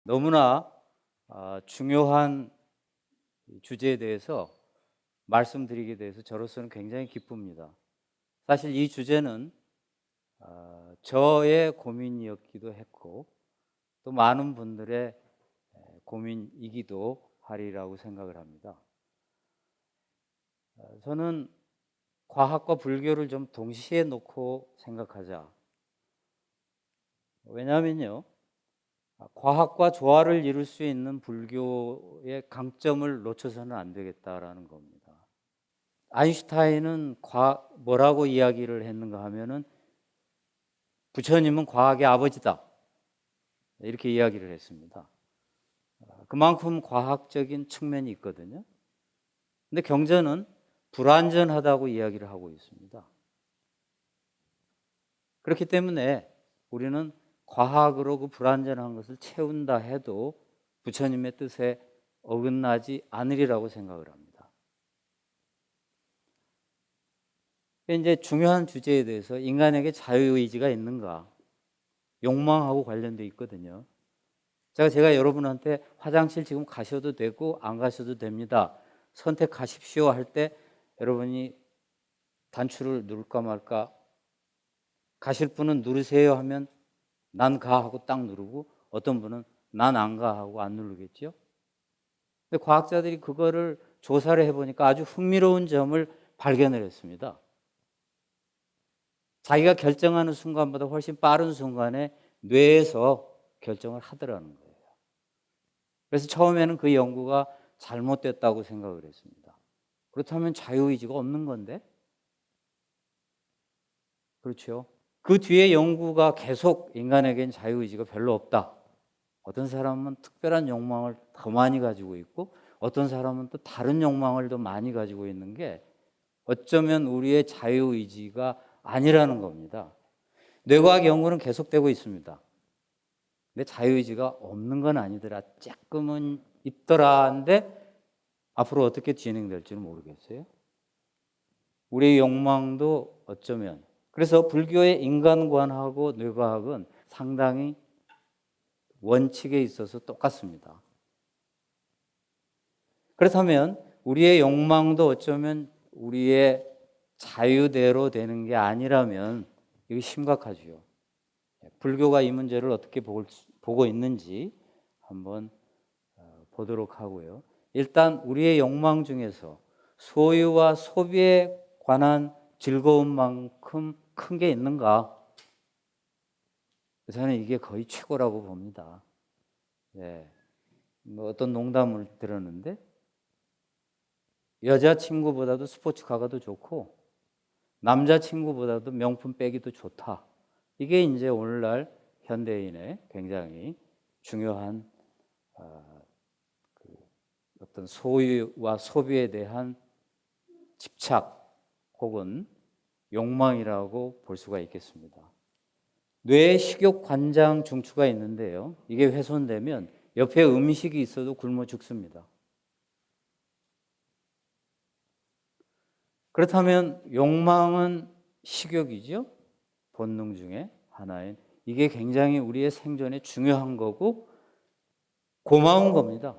너무나 중요한 주제에 대해서 말씀드리게 돼서 저로서는 굉장히 기쁩니다. 사실 이 주제는 저의 고민이었기도 했고 또 많은 분들의 고민이기도 하리라고 생각을 합니다. 저는 과학과 불교를 좀 동시에 놓고 생각하자. 왜냐하면요, 과학과 조화를 이룰 수 있는 불교의 강점을 놓쳐서는 안 되겠다라는 겁니다. 아인슈타인은 뭐라고 이야기를 했는가 하면은 부처님은 과학의 아버지다, 이렇게 이야기를 했습니다. 그만큼 과학적인 측면이 있거든요. 근데 경전은 불완전하다고 이야기를 하고 있습니다. 그렇기 때문에 우리는 과학으로 그 불완전한 것을 채운다 해도 부처님의 뜻에 어긋나지 않으리라고 생각을 합니다. 이제 중요한 주제에 대해서 인간에게 자유의지가 있는가, 욕망하고 관련돼 있거든요. 제가 여러분한테 화장실 지금 가셔도 되고 안 가셔도 됩니다, 선택하십시오 할 때 여러분이 단추를 누를까 말까, 가실 분은 누르세요 하면 난 가 하고 딱 누르고, 어떤 분은 난 안 가 하고 안 누르겠죠. 근데 과학자들이 그거를 조사를 해보니까 아주 흥미로운 점을 발견을 했습니다. 자기가 결정하는 순간보다 훨씬 빠른 순간에 뇌에서 결정을 하더라는 거예요. 그래서 처음에는 그 연구가 잘못됐다고 생각을 했습니다. 그렇다면 자유의지가 없는 건데? 그렇죠. 그 뒤에 연구가 계속 인간에겐 자유의지가 별로 없다. 어떤 사람은 특별한 욕망을 더 많이 가지고 있고 어떤 사람은 또 다른 욕망을 더 많이 가지고 있는 게 어쩌면 우리의 자유의지가 아니라는 겁니다. 뇌과학 연구는 계속되고 있습니다. 근데 자유의지가 없는 건 아니더라, 조금은 있더라. 근데 앞으로 어떻게 진행될지는 모르겠어요. 우리의 욕망도 어쩌면, 그래서 불교의 인간관하고 뇌과학은 상당히 원칙에 있어서 똑같습니다. 그렇다면 우리의 욕망도 어쩌면 우리의 자유대로 되는 게 아니라면 이게 심각하죠. 불교가 이 문제를 어떻게 보고 있는지 한번 보도록 하고요. 일단 우리의 욕망 중에서 소유와 소비에 관한 즐거움만큼 큰 게 있는가? 저는 이게 거의 최고라고 봅니다. 뭐 어떤 농담을 들었는데 여자친구보다도 스포츠카가 더 좋고 남자친구보다도 명품 백이 더 좋다. 이게 이제 오늘날 현대인의 굉장히 중요한 어떤 소유와 소비에 대한 집착 혹은 욕망이라고 볼 수가 있겠습니다. 뇌에 식욕 관장 중추가 있는데요, 이게 훼손되면 옆에 음식이 있어도 굶어 죽습니다. 그렇다면 욕망은 식욕이죠. 본능 중에 하나인, 이게 굉장히 우리의 생존에 중요한 거고 고마운 겁니다.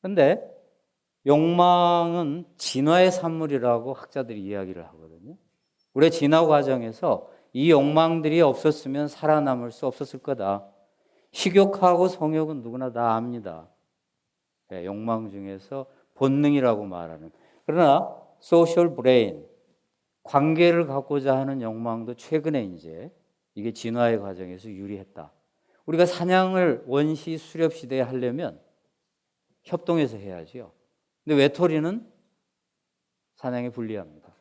그런데 욕망은 진화의 산물이라고 학자들이 이야기를 하거든요. 우리의 진화 과정에서 이 욕망들이 없었으면 살아남을 수 없었을 거다. 식욕하고 성욕은 누구나 다 압니다. 욕망 중에서 본능이라고 말하는. 그러나 소셜 브레인, 관계를 갖고자 하는 욕망도 최근에 이제 이게 진화의 과정에서 유리했다. 우리가 사냥을 원시 수렵 시대에 하려면 협동해서 해야죠. 근데 외톨이는 사냥에 불리합니다.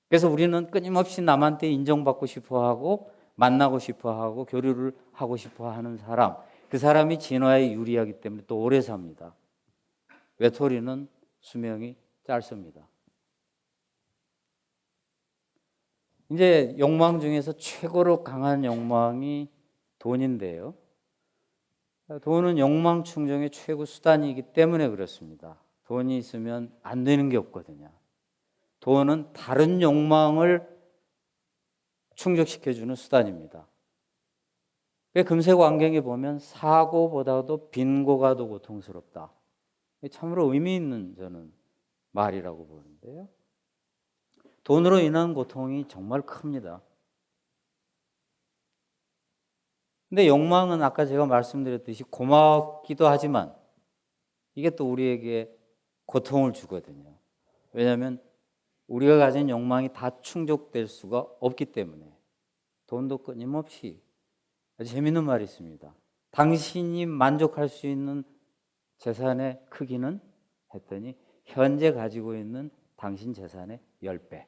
그래서 우리는 끊임없이 남한테 인정받고 싶어하고 만나고 싶어하고 교류를 하고 싶어하는 사람, 그 사람이 진화에 유리하기 때문에 또 오래 삽니다. 외톨이는 수명이 짧습니다. 이제 욕망 중에서 최고로 강한 욕망이 돈인데요. 돈은 욕망 충족의 최고 수단이기 때문에 그렇습니다. 돈이 있으면 안 되는 게 없거든요. 돈은 다른 욕망을 충족시켜주는 수단입니다. 금색 왕경에 보면 사고보다도 빈고가 더 고통스럽다. 참으로 의미 있는 저는 말이라고 보는데요. 돈으로 인한 고통이 정말 큽니다. 근데 욕망은 아까 제가 말씀드렸듯이 고맙기도 하지만 이게 또 우리에게 고통을 주거든요. 왜냐하면 우리가 가진 욕망이 다 충족될 수가 없기 때문에. 돈도 끊임없이. 아주 재밌는 말이 있습니다. 당신이 만족할 수 있는 재산의 크기는 했더니 현재 가지고 있는 당신 재산의 10배.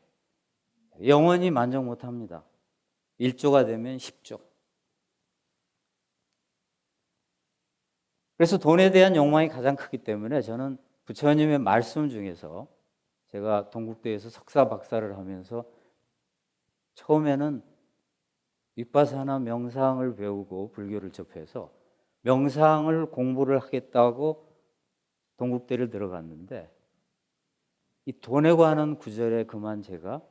영원히 만족 못합니다. 1조가 되면 10조. 그래서 돈에 대한 욕망이 가장 크기 때문에 저는 부처님의 말씀 중에서 제가 동국대에서 석사 박사를 하면서 처음에는 윗바사나 명상을 배우고 불교를 접해서 명상을 공부를 하겠다고 동국대를 들어갔는데 이 돈에 관한 구절에 그만 제가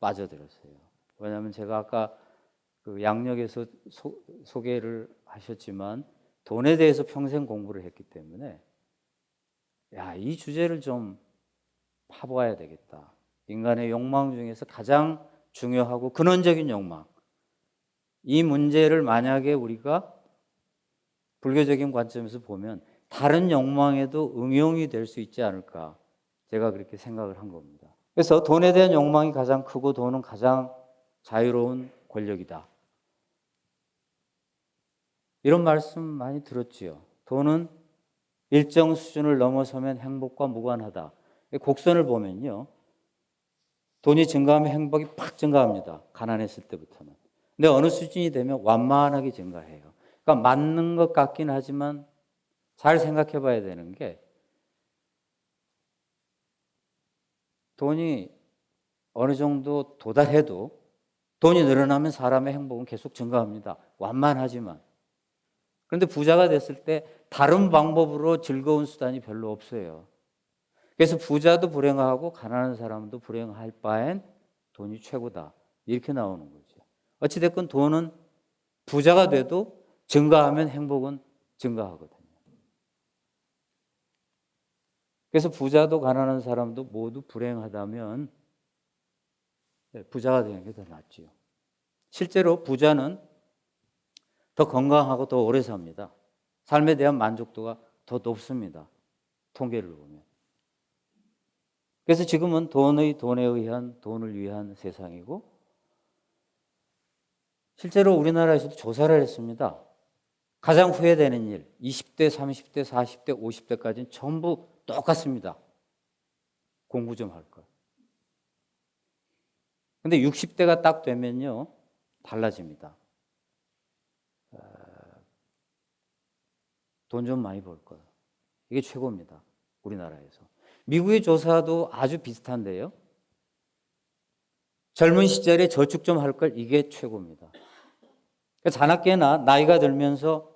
빠져들었어요. 왜냐하면 제가 아까 그 양력에서 소개를 하셨지만 돈에 대해서 평생 공부를 했기 때문에 이 주제를 좀 파봐야 되겠다. 인간의 욕망 중에서 가장 중요하고 근원적인 욕망. 이 문제를 만약에 우리가 불교적인 관점에서 보면 다른 욕망에도 응용이 될 수 있지 않을까. 제가 그렇게 생각을 한 겁니다. 그래서 돈에 대한 욕망이 가장 크고 돈은 가장 자유로운 권력이다. 이런 말씀 많이 들었지요. 돈은 일정 수준을 넘어서면 행복과 무관하다. 곡선을 보면요. 돈이 증가하면 행복이 팍 증가합니다. 가난했을 때부터는. 근데 어느 수준이 되면 완만하게 증가해요. 그러니까 맞는 것 같긴 하지만 잘 생각해 봐야 되는 게 돈이 어느 정도 도달해도 돈이 늘어나면 사람의 행복은 계속 증가합니다. 완만하지만. 그런데 부자가 됐을 때 다른 방법으로 즐거운 수단이 별로 없어요. 그래서 부자도 불행하고 가난한 사람도 불행할 바엔 돈이 최고다. 이렇게 나오는 거죠. 어찌됐건 돈은 부자가 돼도 증가하면 행복은 증가하거든요. 그래서 부자도 가난한 사람도 모두 불행하다면 부자가 되는 게 더 낫지요. 실제로 부자는 더 건강하고 더 오래 삽니다. 삶에 대한 만족도가 더 높습니다. 통계를 보면. 그래서 지금은 돈에 의한 돈을 위한 세상이고 실제로 우리나라에서도 조사를 했습니다. 가장 후회되는 일 20대, 30대, 40대, 50대까지는 전부 똑같습니다. 공부 좀 할 것. 근데 60대가 딱 되면요. 달라집니다. 돈 좀 많이 벌 거예요. 이게 최고입니다. 우리나라에서. 미국의 조사도 아주 비슷한데요. 젊은 시절에 저축 좀 할 걸 이게 최고입니다. 자나깨나 나이가 들면서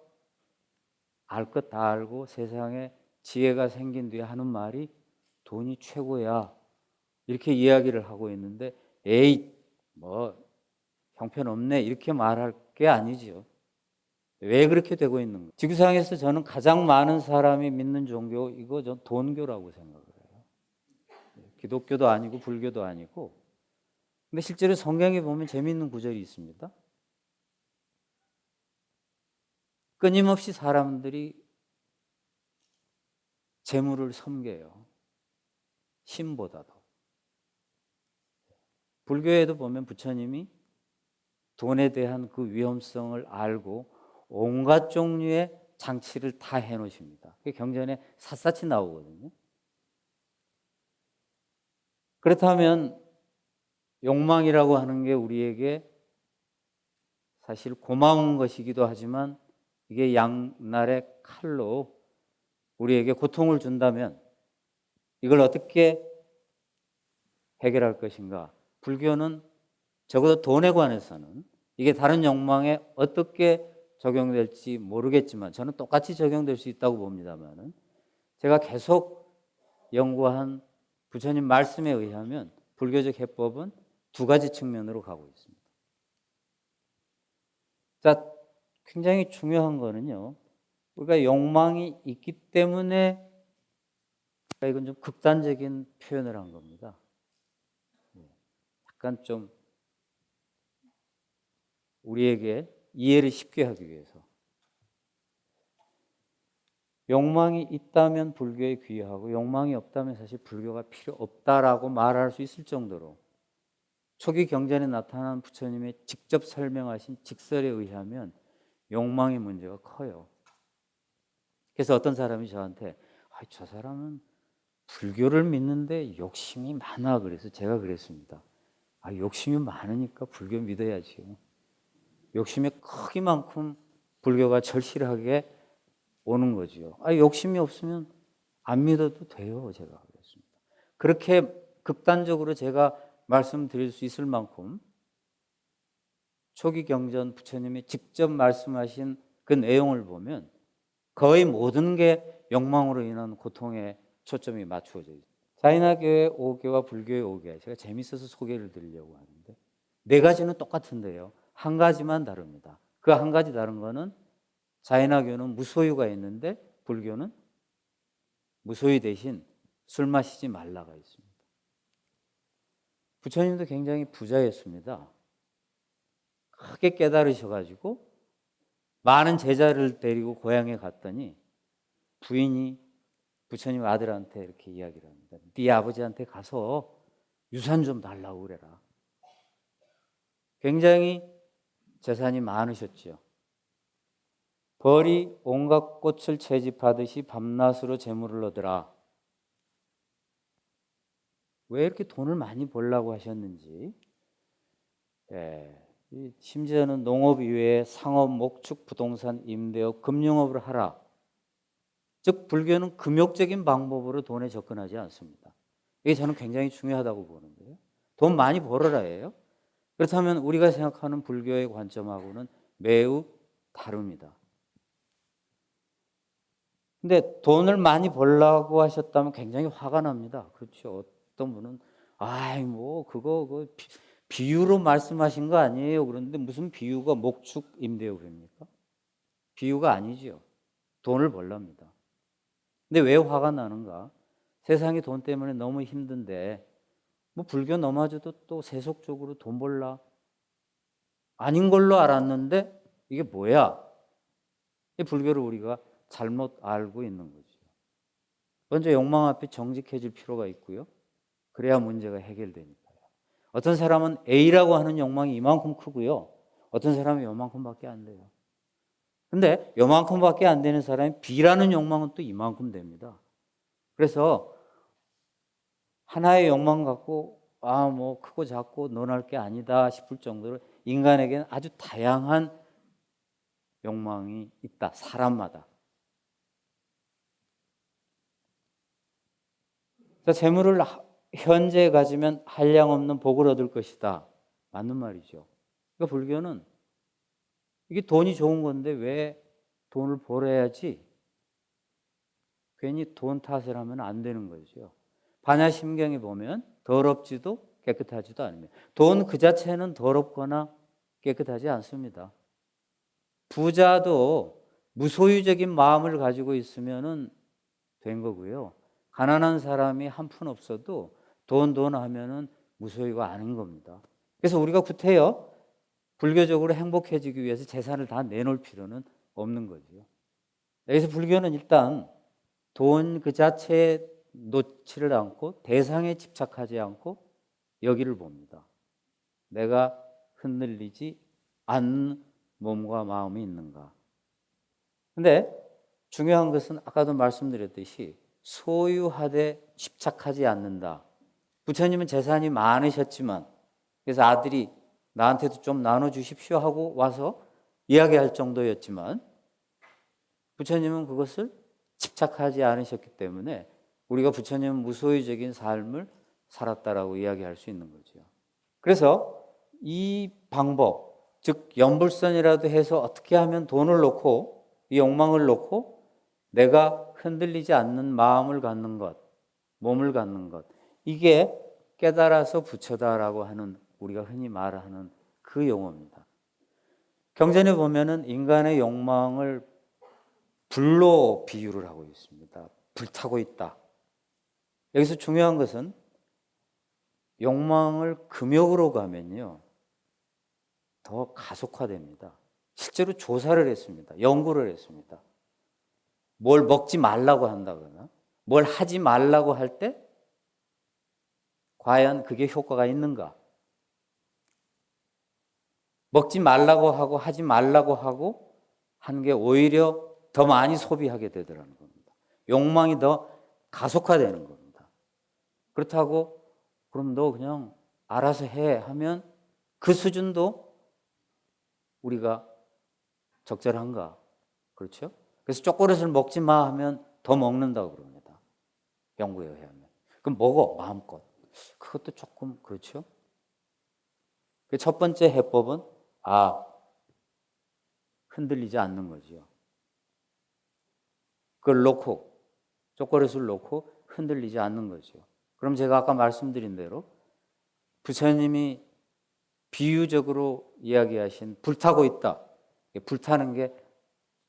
알 것 다 알고 세상에 지혜가 생긴 뒤에 하는 말이 돈이 최고야. 이렇게 이야기를 하고 있는데 에이 뭐 형편없네 이렇게 말할 게 아니죠. 왜 그렇게 되고 있는 거예요? 지구상에서 저는 가장 많은 사람이 믿는 종교 이거 전 돈교라고 생각을 해요. 기독교도 아니고 불교도 아니고 근데 실제로 성경에 보면 재미있는 구절이 있습니다. 끊임없이 사람들이 재물을 섬겨요. 신보다도. 불교에도 보면 부처님이 돈에 대한 그 위험성을 알고 온갖 종류의 장치를 다 해놓으십니다. 그게 경전에 샅샅이 나오거든요. 그렇다면 욕망이라고 하는 게 우리에게 사실 고마운 것이기도 하지만 이게 양날의 칼로 우리에게 고통을 준다면 이걸 어떻게 해결할 것인가? 불교는 적어도 돈에 관해서는 이게 다른 욕망에 어떻게 적용될지 모르겠지만 저는 똑같이 적용될 수 있다고 봅니다만 제가 계속 연구한 부처님 말씀에 의하면 불교적 해법은 두 가지 측면으로 가고 있습니다. 자, 굉장히 중요한 거는요. 우리가 욕망이 있기 때문에 이건 좀 극단적인 표현을 한 겁니다. 약간 좀 우리에게 이해를 쉽게 하기 위해서. 욕망이 있다면 불교에 귀하고 욕망이 없다면 사실 불교가 필요 없다라고 말할 수 있을 정도로 초기 경전에 나타난 부처님의 직접 설명하신 직설에 의하면 욕망의 문제가 커요. 그래서 어떤 사람이 저한테 저 사람은 불교를 믿는데 욕심이 많아 그래서 제가 그랬습니다. 욕심이 많으니까 불교 믿어야지요. 욕심의 크기만큼 불교가 절실하게 오는 거지요. 욕심이 없으면 안 믿어도 돼요. 제가 그랬습니다. 그렇게 극단적으로 제가 말씀드릴 수 있을 만큼 초기 경전 부처님이 직접 말씀하신 그 내용을 보면 거의 모든 게 욕망으로 인한 고통에 초점이 맞추어져 있어요. 자이나교의 5개와 불교의 5개, 제가 재밌어서 소개를 드리려고 하는데 네 가지는 똑같은데요. 한 가지만 다릅니다. 그 한 가지 다른 거는 자이나교는 무소유가 있는데 불교는 무소유 대신 술 마시지 말라가 있습니다. 부처님도 굉장히 부자였습니다. 크게 깨달으셔가지고 많은 제자를 데리고 고향에 갔더니 부인이 부처님 아들한테 이렇게 이야기를 합니다. 네 아버지한테 가서 유산 좀 달라고 그래라. 굉장히 재산이 많으셨죠. 벌이 온갖 꽃을 채집하듯이 밤낮으로 재물을 얻으라. 왜 이렇게 돈을 많이 벌라고 하셨는지. 심지어는 농업 이외에 상업, 목축, 부동산, 임대업, 금융업을 하라. 즉 불교는 금욕적인 방법으로 돈에 접근하지 않습니다. 이게 저는 굉장히 중요하다고 보는데요. 돈 많이 벌어라예요. 그렇다면 우리가 생각하는 불교의 관점하고는 매우 다릅니다. 근데 돈을 많이 벌라고 하셨다면 굉장히 화가 납니다. 그렇죠. 어떤 분은 그거 비유로 말씀하신 거 아니에요. 그런데 무슨 비유가 목축 임대업입니까? 비유가 아니죠. 돈을 벌랍니다. 근데 왜 화가 나는가? 세상이 돈 때문에 너무 힘든데 불교 넘어져도 또 세속적으로 돈 벌라? 아닌 걸로 알았는데 이게 뭐야? 이 불교를 우리가 잘못 알고 있는 거죠. 먼저 욕망 앞에 정직해질 필요가 있고요. 그래야 문제가 해결되니까요. 어떤 사람은 A라고 하는 욕망이 이만큼 크고요. 어떤 사람은 요만큼밖에 안 돼요. 근데 요만큼밖에 안 되는 사람이 B라는 욕망은 또 이만큼 됩니다. 그래서 하나의 욕망 갖고 크고 작고 논할 게 아니다 싶을 정도로 인간에게는 아주 다양한 욕망이 있다. 사람마다. 재물을 현재 가지면 한량없는 복을 얻을 것이다. 맞는 말이죠. 그러니까 불교는 이게 돈이 좋은 건데 왜 돈을 벌어야지 괜히 돈 탓을 하면 안 되는 거죠. 반야심경에 보면 더럽지도 깨끗하지도 않으며 돈 그 자체는 더럽거나 깨끗하지 않습니다. 부자도 무소유적인 마음을 가지고 있으면 된 거고요. 가난한 사람이 한 푼 없어도 돈 하면은 무소유가 아닌 겁니다. 그래서 우리가 구태여 불교적으로 행복해지기 위해서 재산을 다 내놓을 필요는 없는 거죠. 여기서 불교는 일단 돈 그 자체에 놓지를 않고 대상에 집착하지 않고 여기를 봅니다. 내가 흔들리지 않는 몸과 마음이 있는가. 근데 중요한 것은 아까도 말씀드렸듯이 소유하되 집착하지 않는다. 부처님은 재산이 많으셨지만 그래서 아들이 나한테도 좀 나눠주십시오 하고 와서 이야기할 정도였지만 부처님은 그것을 집착하지 않으셨기 때문에 우리가 부처님은 무소유적인 삶을 살았다라고 이야기할 수 있는 거죠. 그래서 이 방법, 즉 연불선이라도 해서 어떻게 하면 돈을 놓고 이 욕망을 놓고 내가 흔들리지 않는 마음을 갖는 것, 몸을 갖는 것, 이게 깨달아서 부처다라고 하는 우리가 흔히 말하는 그 용어입니다. 경전에 보면은 인간의 욕망을 불로 비유를 하고 있습니다. 불타고 있다. 여기서 중요한 것은 욕망을 금욕으로 가면요, 더 가속화됩니다. 실제로 조사를 했습니다. 연구를 했습니다. 뭘 먹지 말라고 한다거나 뭘 하지 말라고 할 때 과연 그게 효과가 있는가? 먹지 말라고 하고 하지 말라고 하고 하는 게 오히려 더 많이 소비하게 되더라는 겁니다. 욕망이 더 가속화되는 겁니다. 그렇다고 그럼 너 그냥 알아서 해 하면 그 수준도 우리가 적절한가? 그렇죠? 그래서 초콜릿을 먹지 마 하면 더 먹는다고 그럽니다. 연구에 의하면. 그럼 먹어 마음껏. 그것도 조금 그렇죠? 첫 번째 해법은 흔들리지 않는 거죠. 그걸 놓고 초콜릿을 놓고 흔들리지 않는 거죠. 그럼 제가 아까 말씀드린 대로 부처님이 비유적으로 이야기하신 불타고 있다. 불타는 게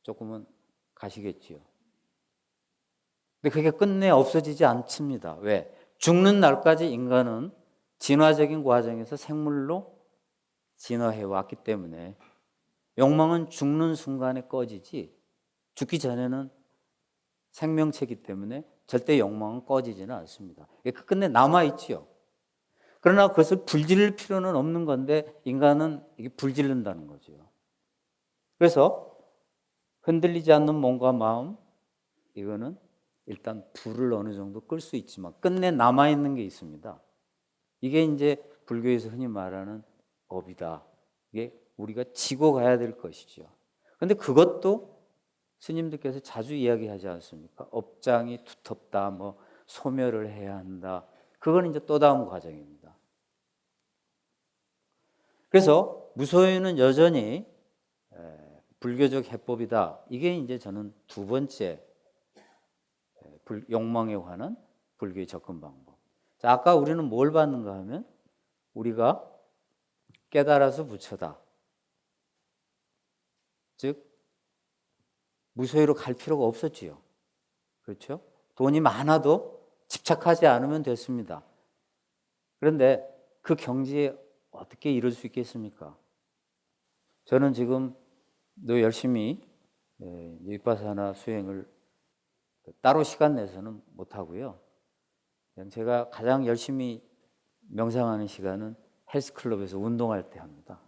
조금은 가시겠지요. 근데 그게 끝내 없어지지 않습니다. 왜? 죽는 날까지 인간은 진화적인 과정에서 생물로 진화해 왔기 때문에 욕망은 죽는 순간에 꺼지지 죽기 전에는 생명체이기 때문에 절대 욕망은 꺼지지는 않습니다. 그 끝내 남아있지요. 그러나 그것을 불지를 필요는 없는 건데 인간은 이게 불지른다는 거죠. 그래서 흔들리지 않는 몸과 마음, 이거는 일단 불을 어느 정도 끌 수 있지만 끝내 남아있는 게 있습니다. 이게 이제 불교에서 흔히 말하는 업이다. 이게 우리가 지고 가야 될 것이죠. 그런데 그것도 스님들께서 자주 이야기하지 않습니까? 업장이 두텁다, 뭐 소멸을 해야 한다. 그건 이제 또 다음 과정입니다. 그래서 무소유는 여전히 불교적 해법이다. 이게 이제 저는 두 번째 욕망에 관한 불교의 접근 방법. 자, 아까 우리는 뭘 받는가 하면 우리가 깨달아서 부처다. 즉 무소유로 갈 필요가 없었지요. 그렇죠? 돈이 많아도 집착하지 않으면 됐습니다. 그런데 그 경지에 어떻게 이룰 수 있겠습니까? 저는 지금 열심히 윗바사나 수행을 따로 시간 내서는 못하고요. 제가 가장 열심히 명상하는 시간은 헬스클럽에서 운동할 때 합니다.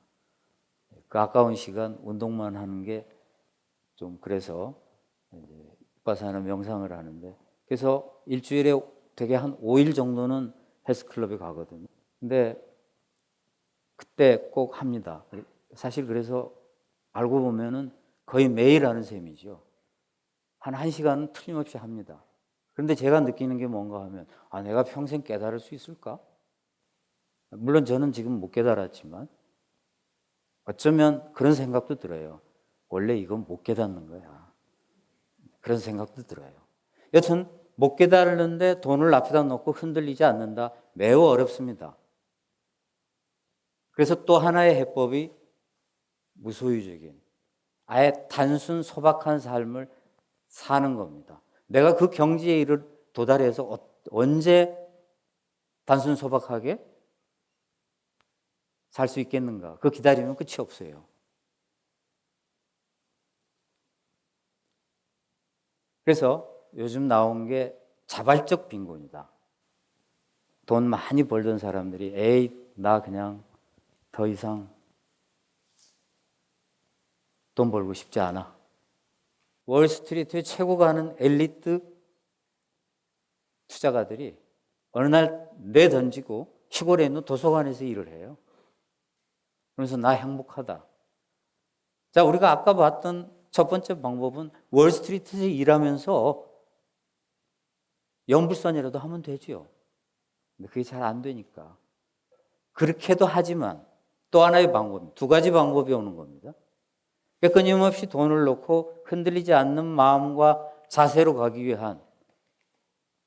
그 아까운 시간 운동만 하는 게 좀 그래서 윗바사나 명상을 하는데, 그래서 일주일에 되게 한 5일 정도는 헬스클럽에 가거든요. 근데 그때 꼭 합니다. 사실 그래서 알고 보면은 거의 매일 하는 셈이죠. 한 1시간은 틀림없이 합니다. 그런데 제가 느끼는 게 뭔가 하면 내가 평생 깨달을 수 있을까? 물론 저는 지금 못 깨달았지만 어쩌면 그런 생각도 들어요. 원래 이건 못 깨닫는 거야. 그런 생각도 들어요. 여튼 못 깨달는데 돈을 앞에다 놓고 흔들리지 않는다. 매우 어렵습니다. 그래서 또 하나의 해법이 무소유적인, 아예 단순 소박한 삶을 사는 겁니다. 내가 그 경지에 도달해서 언제 단순 소박하게 살 수 있겠는가? 그 기다리면 끝이 없어요. 그래서 요즘 나온 게 자발적 빈곤이다. 돈 많이 벌던 사람들이 나 그냥 더 이상 돈 벌고 싶지 않아. 월스트리트에 최고 가는 엘리트 투자가들이 어느 날 내던지고 시골에 있는 도서관에서 일을 해요. 그래서 나 행복하다. 자, 우리가 아까 봤던 첫 번째 방법은 월스트리트에서 일하면서 연불선이라도 하면 되죠. 근데 그게 잘 안 되니까. 그렇게도 하지만 또 하나의 방법, 두 가지 방법이 오는 겁니다. 끊임없이 돈을 놓고 흔들리지 않는 마음과 자세로 가기 위한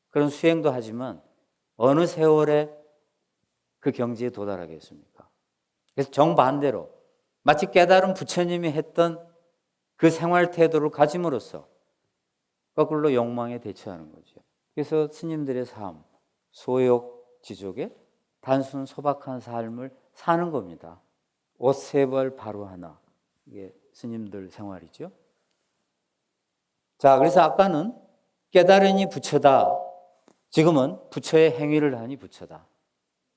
그런 수행도 하지만 어느 세월에 그 경지에 도달하겠습니까? 그래서 정반대로 마치 깨달은 부처님이 했던 그 생활 태도를 가짐으로써 거꾸로 욕망에 대처하는 거죠. 그래서 스님들의 삶, 소욕, 지족에 단순 소박한 삶을 사는 겁니다. 옷 세 벌 바로 하나. 이게 스님들 생활이죠. 자, 그래서 아까는 깨달으니 부처다. 지금은 부처의 행위를 하니 부처다.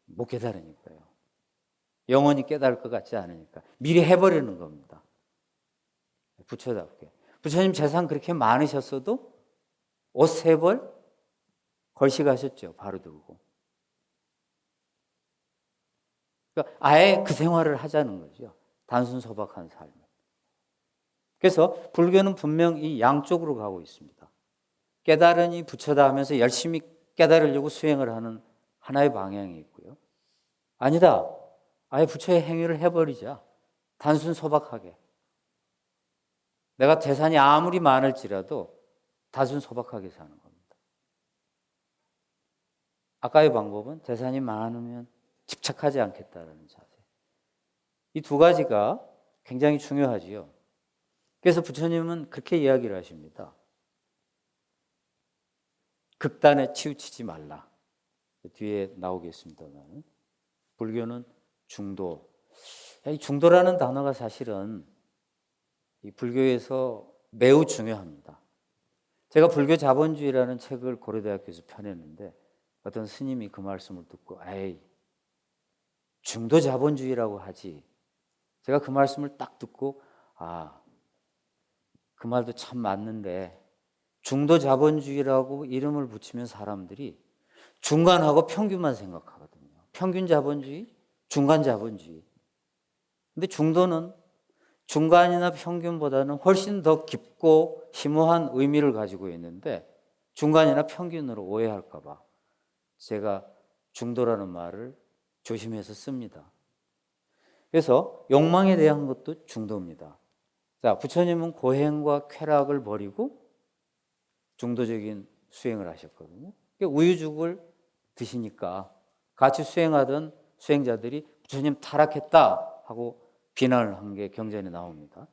못 깨달으니까요. 영원히 깨달을 것 같지 않으니까. 미리 해버리는 겁니다. 부처답게. 부처님 재산 그렇게 많으셨어도 옷 세 벌 걸식하셨죠. 바로 들고. 그러니까 아예 그 생활을 하자는 거죠. 단순 소박한 삶. 그래서 불교는 분명 이 양쪽으로 가고 있습니다. 깨달으니 부처다 하면서 열심히 깨달으려고 수행을 하는 하나의 방향이 있고요. 아니다. 아예 부처의 행위를 해버리자. 단순 소박하게. 내가 재산이 아무리 많을지라도 단순 소박하게 사는 겁니다. 아까의 방법은 재산이 많으면 집착하지 않겠다라는 자세. 이 두 가지가 굉장히 중요하지요. 그래서 부처님은 그렇게 이야기를 하십니다. 극단에 치우치지 말라. 뒤에 나오겠습니다만 불교는 중도. 이 중도라는 단어가 사실은 이 불교에서 매우 중요합니다. 제가 불교 자본주의라는 책을 고려대학교에서 펴냈는데 어떤 스님이 그 말씀을 듣고 에이 중도 자본주의라고 하지. 제가 그 말씀을 딱 듣고 그 말도 참 맞는데 중도 자본주의라고 이름을 붙이면 사람들이 중간하고 평균만 생각하거든요. 평균 자본주의, 중간 자본주의. 근데 중도는 중간이나 평균보다는 훨씬 더 깊고 심오한 의미를 가지고 있는데 중간이나 평균으로 오해할까 봐 제가 중도라는 말을 조심해서 씁니다. 그래서 욕망에 대한 것도 중도입니다. 자, 부처님은 고행과 쾌락을 버리고 중도적인 수행을 하셨거든요. 우유죽을 드시니까 같이 수행하던 수행자들이 부처님 타락했다 하고 비난을 한 게 경전에 나옵니다.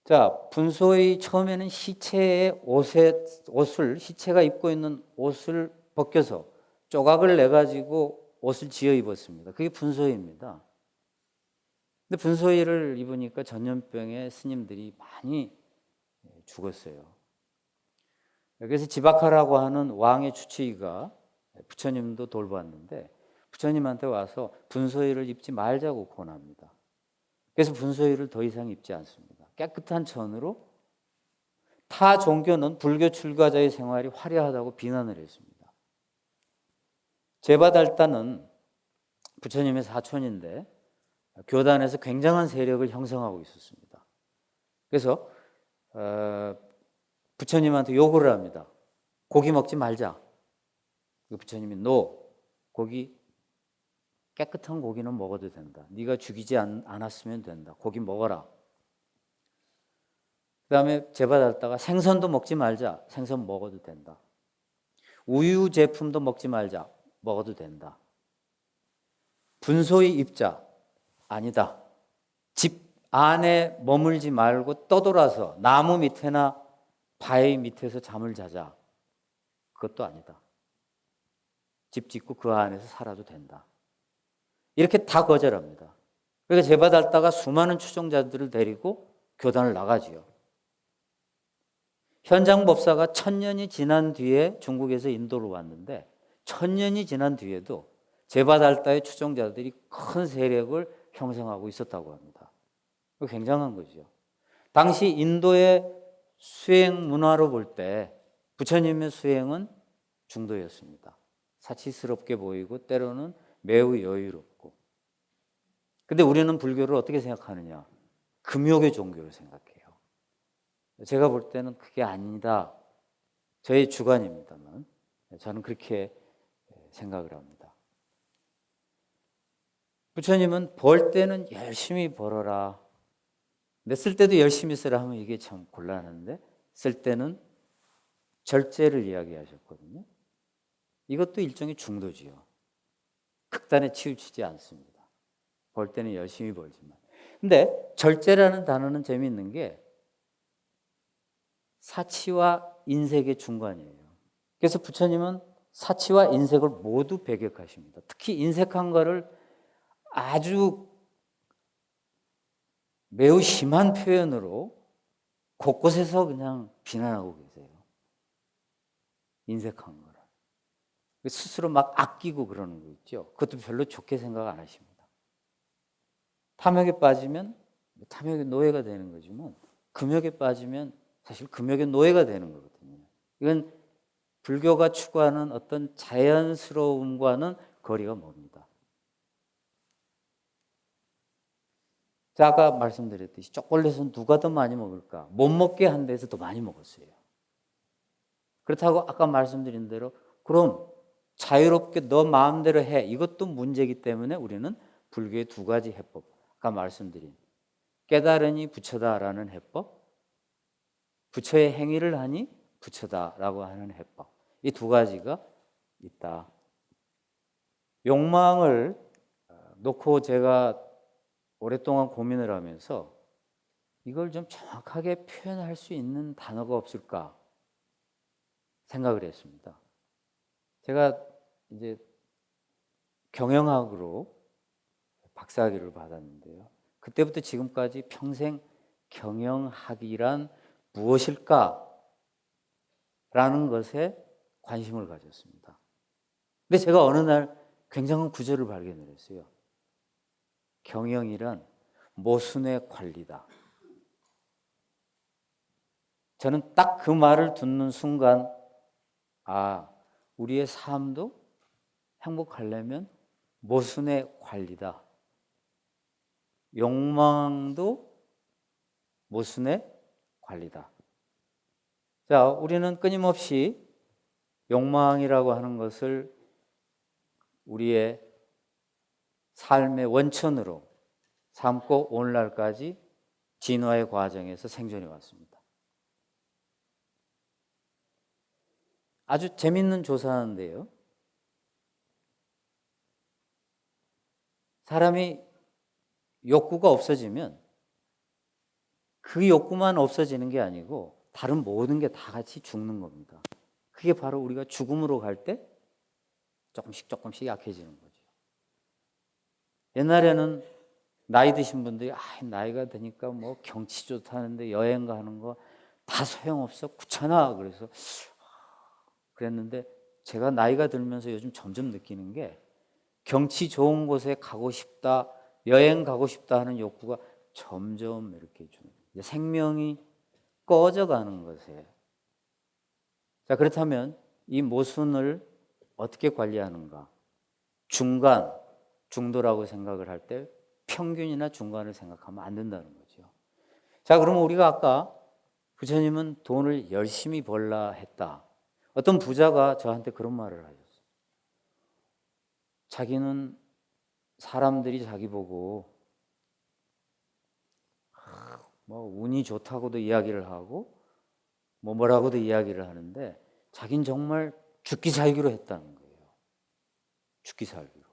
자, 분소의 처음에는 시체의 시체가 입고 있는 옷을 벗겨서 조각을 내가지고 옷을 지어 입었습니다. 그게 분소입니다. 근데 분소를 입으니까 전염병에 스님들이 많이 죽었어요. 그래서 지바카라고 하는 왕의 주치의가 부처님도 돌봤는데 부처님한테 와서 분소를 입지 말자고 권합니다. 그래서 분소를 더 이상 입지 않습니다. 깨끗한 천으로 타 종교는 불교 출가자의 생활이 화려하다고 비난을 했습니다. 제바달다는 부처님의 사촌인데 교단에서 굉장한 세력을 형성하고 있었습니다. 그래서 부처님한테 요구를 합니다. 고기 먹지 말자. 부처님이 고기 깨끗한 고기는 먹어도 된다. 네가 죽이지 않았으면 된다. 고기 먹어라. 그 다음에 제바달다가 생선도 먹지 말자. 생선 먹어도 된다. 우유 제품도 먹지 말자. 먹어도 된다. 분소의 입자. 아니다. 집 안에 머물지 말고 떠돌아서 나무 밑에나 바위 밑에서 잠을 자자. 그것도 아니다. 집 짓고 그 안에서 살아도 된다. 이렇게 다 거절합니다. 그러니까 제바달다가 수많은 추종자들을 데리고 교단을 나가지요. 현장법사가 1000년이 지난 뒤에 중국에서 인도로 왔는데 1000년이 지난 뒤에도 제바달다의 추종자들이 큰 세력을 형성하고 있었다고 합니다. 굉장한 거죠. 당시 인도의 수행 문화로 볼 때 부처님의 수행은 중도였습니다. 사치스럽게 보이고 때로는 매우 여유롭고. 근데 우리는 불교를 어떻게 생각하느냐? 금욕의 종교로 생각해요. 제가 볼 때는 그게 아니다. 저의 주관입니다만 저는 그렇게 생각을 합니다. 부처님은 벌 때는 열심히 벌어라. 근데 쓸 때도 열심히 쓰라 하면 이게 참 곤란한데 쓸 때는 절제를 이야기하셨거든요. 이것도 일종의 중도지요. 극단에 치우치지 않습니다. 벌 때는 열심히 벌지만. 근데 절제라는 단어는 재미있는 게 사치와 인색의 중간이에요. 그래서 부처님은 사치와 인색을 모두 배격하십니다. 특히 인색한 거를 아주 매우 심한 표현으로 곳곳에서 그냥 비난하고 계세요. 인색한 거를. 스스로 막 아끼고 그러는 거 있죠. 그것도 별로 좋게 생각 안 하십니다. 탐욕에 빠지면 탐욕의 노예가 되는 거지만 금욕에 빠지면 사실 금욕의 노예가 되는 거거든요. 이건 불교가 추구하는 어떤 자연스러움과는 거리가 멉니다. 자, 아까 말씀드렸듯이 초콜릿은 누가 더 많이 먹을까? 못 먹게 한 데서 더 많이 먹었어요. 그렇다고 아까 말씀드린 대로 그럼 자유롭게 너 마음대로 해. 이것도 문제이기 때문에 우리는 불교의 두 가지 해법. 아까 말씀드린 깨달으니 부처다라는 해법, 부처의 행위를 하니 부처다라고 하는 해법. 이 두 가지가 있다. 욕망을 놓고 제가 오랫동안 고민을 하면서 이걸 좀 정확하게 표현할 수 있는 단어가 없을까 생각을 했습니다. 제가 이제 경영학으로 박사학위를 받았는데요. 그때부터 지금까지 평생 경영학이란 무엇일까라는 것에 관심을 가졌습니다. 근데 제가 어느 날 굉장한 구절을 발견을 했어요. 경영이란 모순의 관리다. 저는 딱 그 말을 듣는 순간 아, 우리의 삶도 행복하려면 모순의 관리다. 욕망도 모순의 관리다. 자, 우리는 끊임없이 욕망이라고 하는 것을 우리의 삶의 원천으로 삼고 오늘날까지 진화의 과정에서 생존해 왔습니다. 아주 재밌는 조사인데요. 사람이 욕구가 없어지면 그 욕구만 없어지는 게 아니고 다른 모든 게 다 같이 죽는 겁니다. 그게 바로 우리가 죽음으로 갈 때 조금씩 약해지는 거죠. 옛날에는 나이 드신 분들이 나이가 드니까 뭐 경치 좋다는데 여행 가는 거 다 소용없어 귀찮아 그래서 그랬는데 제가 나이가 들면서 요즘 점점 느끼는 게 경치 좋은 곳에 가고 싶다, 여행 가고 싶다 하는 욕구가 점점 이렇게 좀 생명이 꺼져가는 것에. 자, 그렇다면 이 모순을 어떻게 관리하는가? 중간, 중도라고 생각을 할 때 평균이나 중간을 생각하면 안 된다는 거죠. 자, 그러면 우리가 아까 부처님은 돈을 열심히 벌라 했다. 어떤 부자가 저한테 그런 말을 하셨어요. 자기는 사람들이 자기 보고 뭐 운이 좋다고도 이야기를 하고 뭐라고도 이야기를 하는데 자기는 정말 죽기 살기로 했다는 거예요. 죽기 살기로.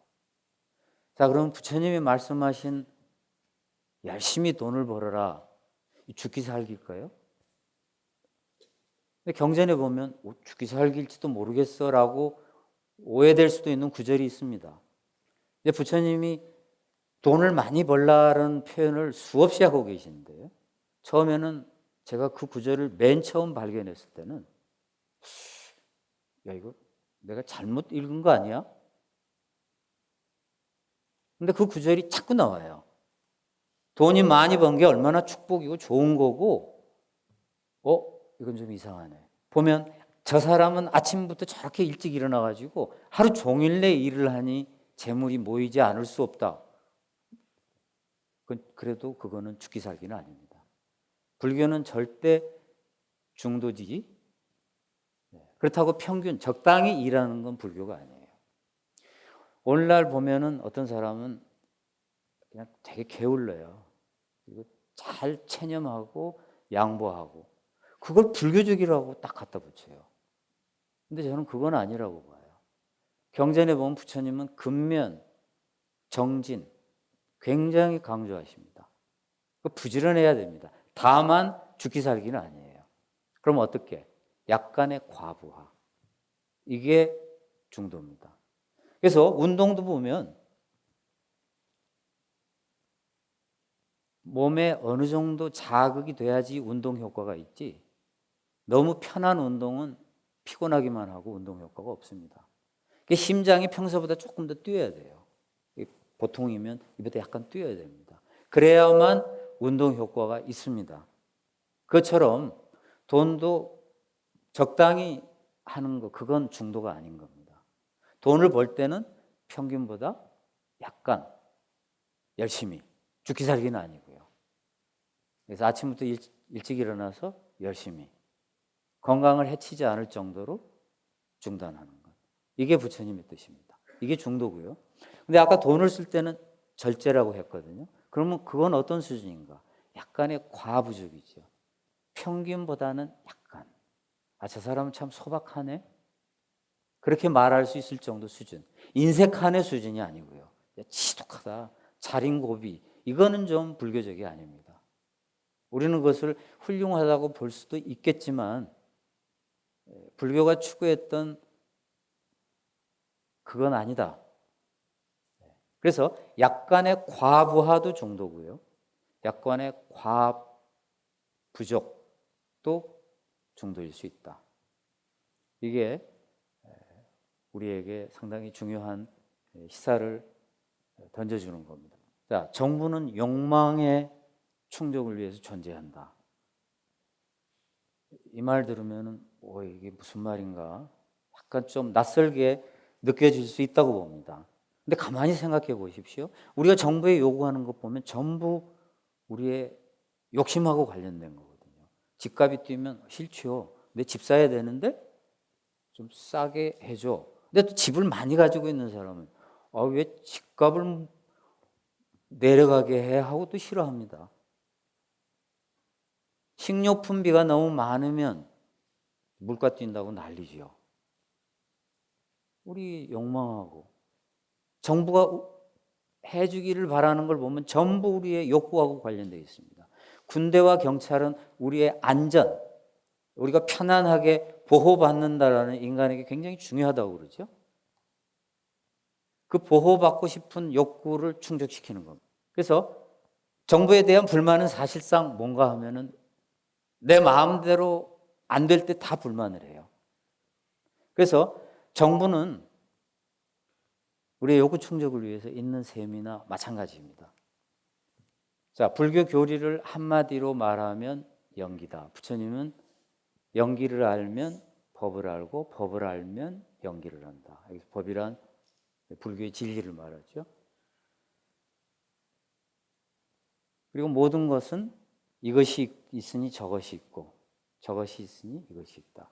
자, 그럼 부처님이 말씀하신 열심히 돈을 벌어라. 죽기 살기일까요? 근데 경전에 보면 죽기 살기일지도 모르겠어라고 오해될 수도 있는 구절이 있습니다. 근데 부처님이 돈을 많이 벌라는 표현을 수없이 하고 계시는데요. 처음에는 제가 그 구절을 맨 처음 발견했을 때는 야, 이거 내가 잘못 읽은 거 아니야? 근데 그 구절이 자꾸 나와요. 돈이 많이 번 게 얼마나 축복이고 좋은 거고 이건 좀 이상하네. 보면 저 사람은 아침부터 저렇게 일찍 일어나가지고 하루 종일 내 일을 하니 재물이 모이지 않을 수 없다. 그래도 그거는 죽기 살기는 아닙니다. 불교는 절대 중도지. 그렇다고 평균 적당히 일하는 건 불교가 아니에요. 오늘날 보면은 어떤 사람은 그냥 되게 게을러요. 그리고 잘 체념하고 양보하고 그걸 불교적이라고 딱 갖다 붙여요. 근데 저는 그건 아니라고 봐요. 경전에 보면 부처님은 근면, 정진 굉장히 강조하십니다. 부지런해야 됩니다. 다만 죽기 살기는 아니에요. 그럼 어떻게? 약간의 과부하. 이게 중도입니다. 그래서 운동도 보면 몸에 어느 정도 자극이 돼야지 운동 효과가 있지, 너무 편한 운동은 피곤하기만 하고 운동 효과가 없습니다. 심장이 평소보다 조금 더 뛰어야 돼요. 보통이면 이보다 약간 뛰어야 됩니다. 그래야만 운동 효과가 있습니다. 그것처럼 돈도 적당히 하는 거, 그건 중도가 아닌 겁니다. 돈을 벌 때는 평균보다 약간 열심히, 죽기 살기는 아니고요. 그래서 아침부터 일찍 일어나서 열심히, 건강을 해치지 않을 정도로 중단하는 것. 이게 부처님의 뜻입니다. 이게 중도고요. 근데 아까 돈을 쓸 때는 절제라고 했거든요. 그러면 그건 어떤 수준인가? 약간의 과부족이죠. 평균보다는 약간. 아, 저 사람은 참 소박하네? 그렇게 말할 수 있을 정도 수준. 인색한의 수준이 아니고요. 지독하다, 자린고비. 이거는 좀 불교적이 아닙니다. 우리는 그것을 훌륭하다고 볼 수도 있겠지만 불교가 추구했던 그건 아니다. 그래서 약간의 과부하도 중도고요. 약간의 과부족도 중도일 수 있다. 이게 우리에게 상당히 중요한 시사를 던져주는 겁니다. 자, 정부는 욕망의 충족을 위해서 존재한다. 이 말 들으면 이게 무슨 말인가? 약간 좀 낯설게 느껴질 수 있다고 봅니다. 근데 가만히 생각해 보십시오. 우리가 정부에 요구하는 것 보면 전부 우리의 욕심하고 관련된 거거든요. 집값이 뛰면 싫죠. 내 집 사야 되는데 좀 싸게 해줘. 근데 또 집을 많이 가지고 있는 사람은 왜 집값을 내려가게 해 하고 또 싫어합니다. 식료품비가 너무 많으면 물가 뛴다고 난리지요. 우리 욕망하고 정부가 해주기를 바라는 걸 보면 전부 우리의 욕구하고 관련되어 있습니다. 군대와 경찰은 우리의 안전, 우리가 편안하게 보호받는다라는 인간에게 굉장히 중요하다고 그러죠. 그 보호받고 싶은 욕구를 충족시키는 겁니다. 그래서 정부에 대한 불만은 사실상 뭔가 하면은 내 마음대로 안 될 때 다 불만을 해요. 그래서 정부는 우리의 욕구 충족을 위해서 있는 셈이나 마찬가지입니다. 자, 불교 교리를 한마디로 말하면 연기다. 부처님은 연기를 알면 법을 알고 법을 알면 연기를 한다. 여기서 법이란 불교의 진리를 말하죠. 그리고 모든 것은 이것이 있으니 저것이 있고 저것이 있으니 이것이 있다.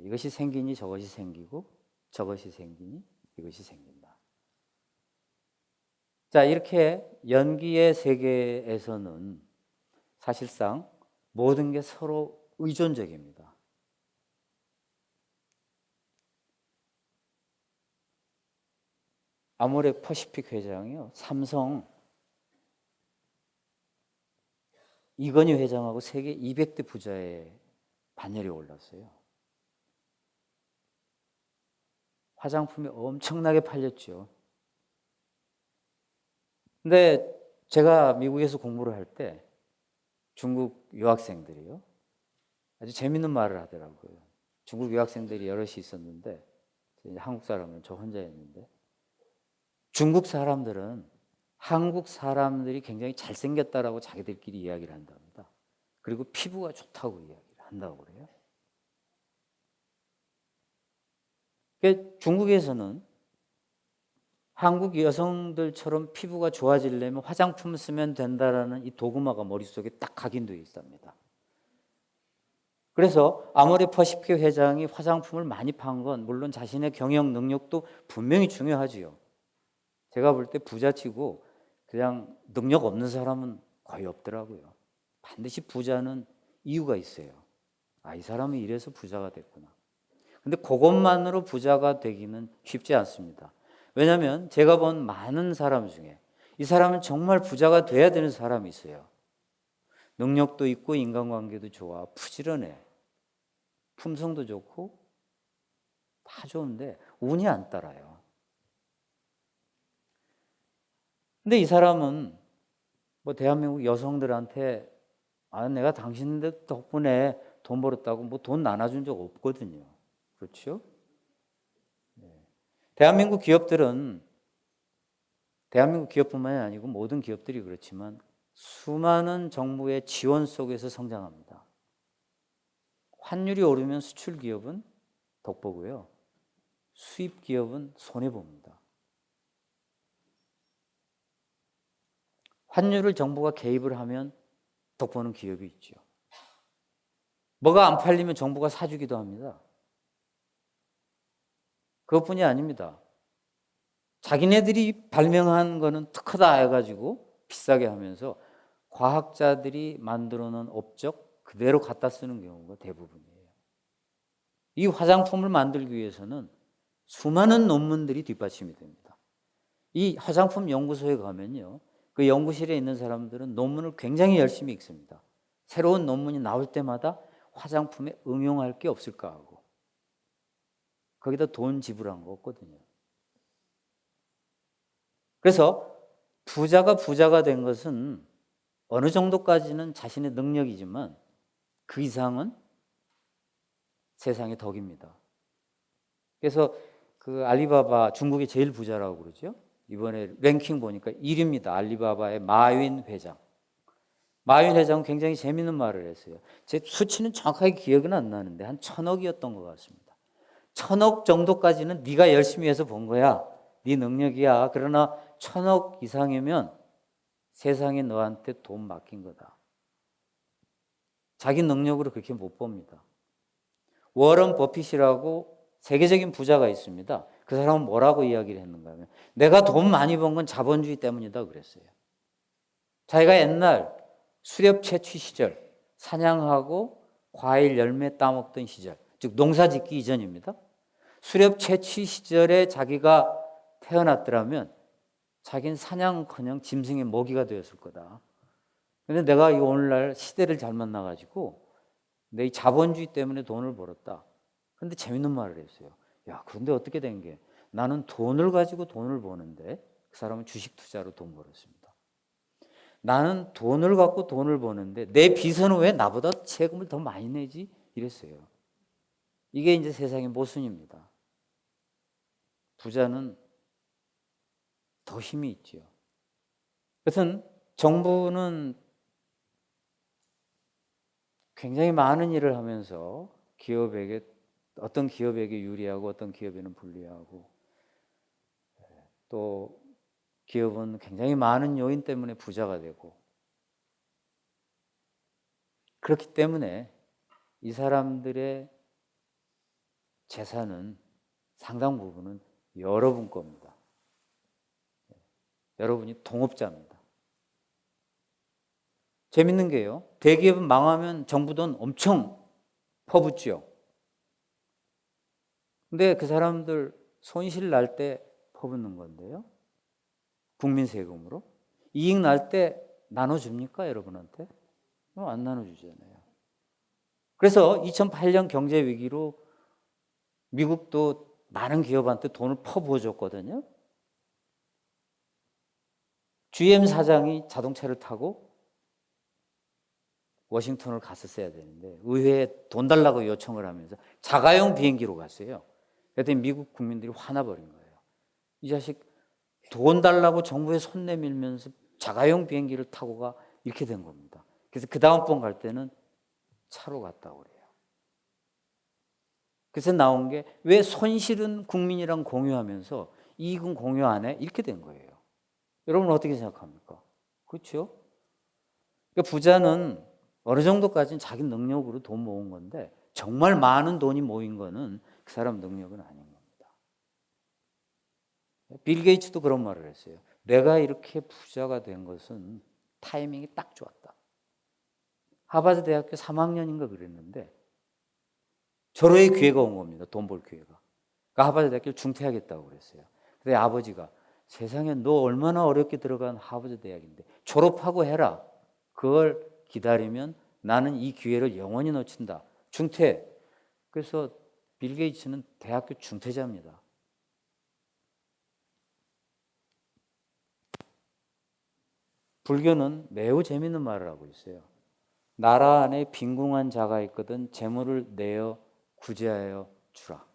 이것이 생기니 저것이 생기고 저것이 생기니 이것이 생긴다. 자, 이렇게 연기의 세계에서는 사실상 모든 게 서로 의존적입니다. 아모레 퍼시픽 회장이요, 삼성 이건희 회장하고 세계 200대 부자의 반열에 올랐어요. 화장품이 엄청나게 팔렸죠. 근데 제가 미국에서 공부를 할 때 중국 유학생들이요, 아주 재밌는 말을 하더라고요. 중국 유학생들이 여럿이 있었는데 한국 사람은 저 혼자였는데, 중국 사람들은 한국 사람들이 굉장히 잘생겼다라고 자기들끼리 이야기를 한답니다. 그리고 피부가 좋다고 이야기를 한다고 그래요. 그러니까 중국에서는 한국 여성들처럼 피부가 좋아지려면 화장품을 쓰면 된다라는 이 도그마가 머릿속에 딱 각인되어 있답니다. 그래서 아모레 퍼시픽 회장이 화장품을 많이 판 건 물론 자신의 경영 능력도 분명히 중요하지요. 제가 볼 때 부자치고 그냥 능력 없는 사람은 거의 없더라고요. 반드시 부자는 이유가 있어요. 이 사람은 이래서 부자가 됐구나. 근데 그것만으로 부자가 되기는 쉽지 않습니다. 왜냐하면 제가 본 많은 사람 중에 이 사람은 정말 부자가 돼야 되는 사람이 있어요. 능력도 있고 인간관계도 좋아, 부지런해, 품성도 좋고 다 좋은데 운이 안 따라요. 근데 이 사람은 뭐 대한민국 여성들한테 내가 당신들 덕분에 돈 벌었다고 뭐 돈 나눠준 적 없거든요. 그렇죠? 대한민국 기업들은 대한민국 기업뿐만이 아니고 모든 기업들이 그렇지만 수많은 정부의 지원 속에서 성장합니다. 환율이 오르면 수출 기업은 덕보고요. 수입 기업은 손해봅니다. 환율을 정부가 개입을 하면 덕보는 기업이 있죠. 뭐가 안 팔리면 정부가 사주기도 합니다. 그것뿐이 아닙니다. 자기네들이 발명한 거는 특허다 해가지고 비싸게 하면서 과학자들이 만들어 놓은 업적 그대로 갖다 쓰는 경우가 대부분이에요. 이 화장품을 만들기 위해서는 수많은 논문들이 뒷받침이 됩니다. 이 화장품 연구소에 가면요, 그 연구실에 있는 사람들은 논문을 굉장히 열심히 읽습니다. 새로운 논문이 나올 때마다 화장품에 응용할 게 없을까 하고 거기다 돈 지불한 거 없거든요. 그래서 부자가 된 것은 어느 정도까지는 자신의 능력이지만 그 이상은 세상의 덕입니다. 그래서 그 알리바바 중국의 제일 부자라고 그러죠. 이번에 랭킹 보니까 1위입니다. 알리바바의 마윈 회장. 마윈 회장은 굉장히 재밌는 말을 했어요. 제 수치는 정확하게 기억은 안 나는데 한 1,000억이었던 것 같습니다. 1,000억 정도까지는 네가 열심히 해서 번 거야. 네 능력이야. 그러나 1,000억 이상이면 세상에 너한테 돈 맡긴 거다. 자기 능력으로 그렇게 못 봅니다. 워런 버핏이라고 세계적인 부자가 있습니다. 그 사람은 뭐라고 이야기를 했는가 하면 내가 돈 많이 번 건 자본주의 때문이다 그랬어요. 자기가 옛날 수렵 채취 시절 사냥하고 과일 열매 따먹던 시절, 즉 농사 짓기 이전입니다. 수렵 채취 시절에 자기가 태어났더라면 자기는 사냥커녕 짐승의 먹이가 되었을 거다. 근데 내가 이 오늘날 시대를 잘 만나가지고 내 이 자본주의 때문에 돈을 벌었다. 근데 재밌는 말을 했어요. 야, 그런데 어떻게 된 게 나는 돈을 가지고 돈을 버는데 그 사람은 주식 투자로 돈 벌었습니다. 나는 돈을 갖고 돈을 버는데 내 비서는 왜 나보다 세금을 더 많이 내지? 이랬어요. 이게 이제 세상의 모순입니다. 부자는 더 힘이 있죠. 그것은 정부는 굉장히 많은 일을 하면서 기업에게 어떤 기업에게 유리하고 어떤 기업에는 불리하고 또 기업은 굉장히 많은 요인 때문에 부자가 되고 그렇기 때문에 이 사람들의 재산은 상당 부분은 여러분 겁니다. 여러분이 동업자입니다. 재밌는 게요. 대기업은 망하면 정부 돈 엄청 퍼붓죠. 근데 그 사람들 손실 날 때 퍼붓는 건데요. 국민 세금으로. 이익 날 때 나눠줍니까? 여러분한테? 안 나눠주잖아요. 그래서 2008년 경제 위기로 미국도 많은 기업한테 돈을 퍼부어줬거든요. GM 사장이 자동차를 타고 워싱턴을 갔었어야 되는데 의회에 돈 달라고 요청을 하면서 자가용 비행기로 갔어요. 그랬더니 미국 국민들이 화나버린 거예요. 이 자식 돈 달라고 정부에 손 내밀면서 자가용 비행기를 타고 가 이렇게 된 겁니다. 그래서 그 다음번 갈 때는 차로 갔다고 그래요. 그래서 나온 게 왜 손실은 국민이랑 공유하면서 이익은 공유 안 해? 이렇게 된 거예요. 여러분 어떻게 생각합니까? 그렇죠? 그러니까 부자는 어느 정도까지는 자기 능력으로 돈 모은 건데 정말 많은 돈이 모인 거는 그 사람 능력은 아닌 겁니다. 빌 게이츠도 그런 말을 했어요. 내가 이렇게 부자가 된 것은 타이밍이 딱 좋았다. 하버드 대학교 3학년인가 그랬는데 절호의 기회가 온 겁니다. 돈 벌 기회가. 그러니까 하버드 대학교를 중퇴하겠다고 그랬어요. 근데 아버지가 세상에 너 얼마나 어렵게 들어간 하버드 대학인데 졸업하고 해라. 그걸 기다리면 나는 이 기회를 영원히 놓친다. 중퇴. 그래서 빌 게이츠는 대학교 중퇴자입니다. 불교는 매우 재밌는 말을 하고 있어요. 나라 안에 빈궁한 자가 있거든 재물을 내어 구제하여 주라.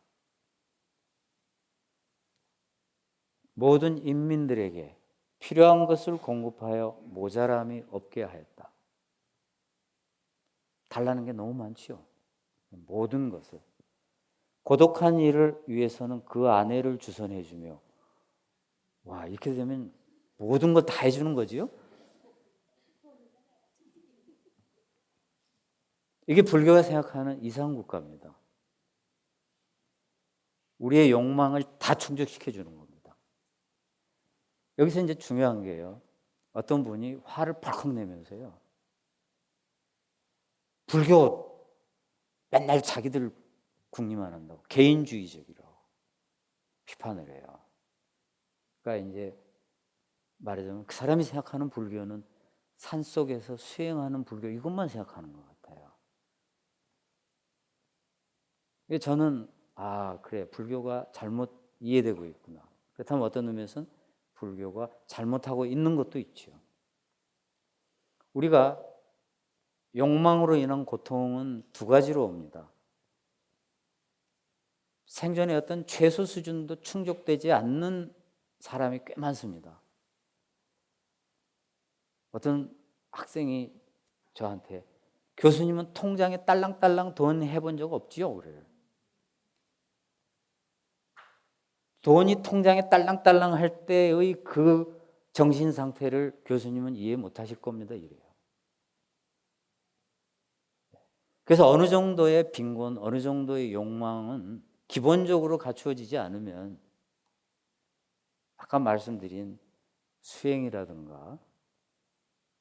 모든 인민들에게 필요한 것을 공급하여 모자람이 없게 하였다. 달라는 게 너무 많지요. 모든 것을. 고독한 이를 위해서는 그 아내를 주선해 주며, 와, 이렇게 되면 모든 걸 다 해주는 거지요? 이게 불교가 생각하는 이상국가입니다. 우리의 욕망을 다 충족시켜 주는 겁니다. 여기서 이제 중요한 게요. 어떤 분이 화를 펄컥 내면서요. 불교 맨날 자기들 국리만 한다고 개인주의적이라고 비판을 해요. 그러니까 이제 말하자면 그 사람이 생각하는 불교는 산속에서 수행하는 불교 이것만 생각하는 것 같아요. 저는 그래 불교가 잘못 이해되고 있구나. 그렇다면 어떤 의미에서는 불교가 잘못하고 있는 것도 있죠. 우리가 욕망으로 인한 고통은 두 가지로 옵니다. 생존의 어떤 최소 수준도 충족되지 않는 사람이 꽤 많습니다. 어떤 학생이 저한테 교수님은 통장에 딸랑딸랑 돈 해본 적 없지요? 그래요. 돈이 통장에 딸랑딸랑 할 때의 그 정신 상태를 교수님은 이해 못 하실 겁니다. 이래요. 그래서 어느 정도의 빈곤, 어느 정도의 욕망은 기본적으로 갖추어지지 않으면 아까 말씀드린 수행이라든가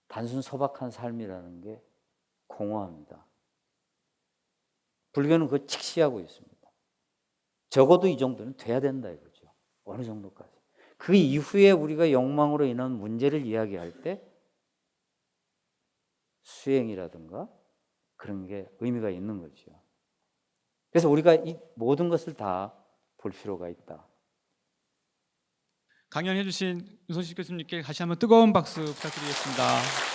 단순 소박한 삶이라는 게 공허합니다. 불교는 그걸 직시하고 있습니다. 적어도 이 정도는 돼야 된다 이거죠. 어느 정도까지. 그 이후에 우리가 욕망으로 인한 문제를 이야기할 때 수행이라든가 그런 게 의미가 있는 거죠. 그래서 우리가 이 모든 것을 다 볼 필요가 있다. 강연해 주신 윤선식 교수님께 다시 한번 뜨거운 박수 부탁드리겠습니다.